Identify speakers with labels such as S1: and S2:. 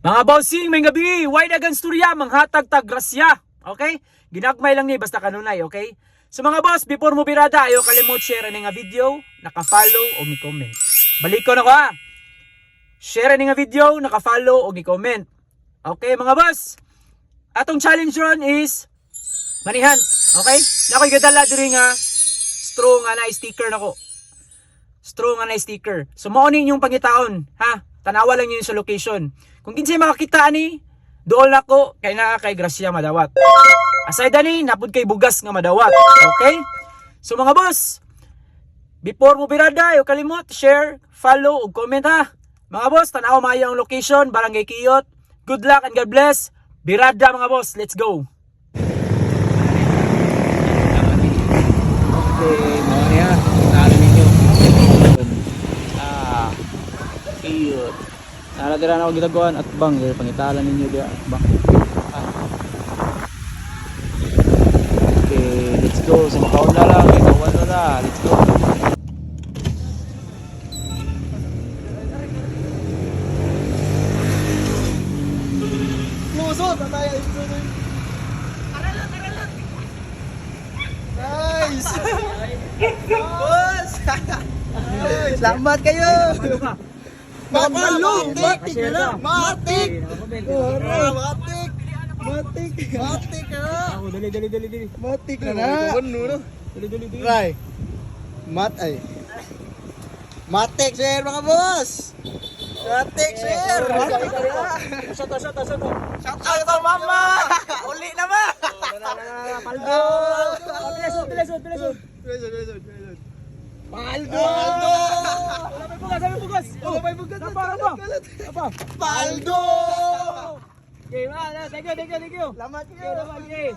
S1: Mga bossing, may gabi, why dagan storya, manghatag tag grasya. Okay? Ginagmay lang ni, basta kanunay, okay? So mga boss, before mo birada, ayaw kalimot share ni nga video, naka-follow o ni-comment. Balik ko na ko ha. Share ni nga video, naka-follow o ni-comment. Okay mga boss? Atong challenge ron is manihan, okay? Nakoy gadala diri nga straw nga na sticker nako. Straw nga na sticker. So mao ni yung pangitaon, ha? Tanawa lang yun sa location. Kung kinsay makakita ani, dool nako kay naa kay grasya madawat. Aside ani, napud kay bugas nga madawat. Okay? So mga boss, before mo birada, yung kalimot, share, follow, ug comment ha. Mga boss, tanaw maayo ang location, Barangay Kiyot. Good luck and God bless. Birada mga boss, let's go. Okay, mga niya, nalo ninyo. Kiyot. Nara dira na ako gitagawan at bang, pangitalan ninyo dira at bang. Okay, let's go. Sa makaon na lang, ikawan na. Let's go.
S2: Lusot na tayo. Nice! Boss! Salamat kayo! Matik! Matik! Matik! Matik! Matik ka na!
S1: Dali.
S2: Matik ka na!
S1: Dali.
S2: Try! Matik share mga boss! Matik share! Matik ka na!
S1: Shot.
S2: Shout out to mama! Uli na ba?
S1: Paldo! Bilis.
S2: Paldo!
S1: Sabi bugas!
S2: May bugas!
S1: Apa?
S2: Paldo!
S1: Okay, thank you.
S2: Salamat kayo!
S1: Okay.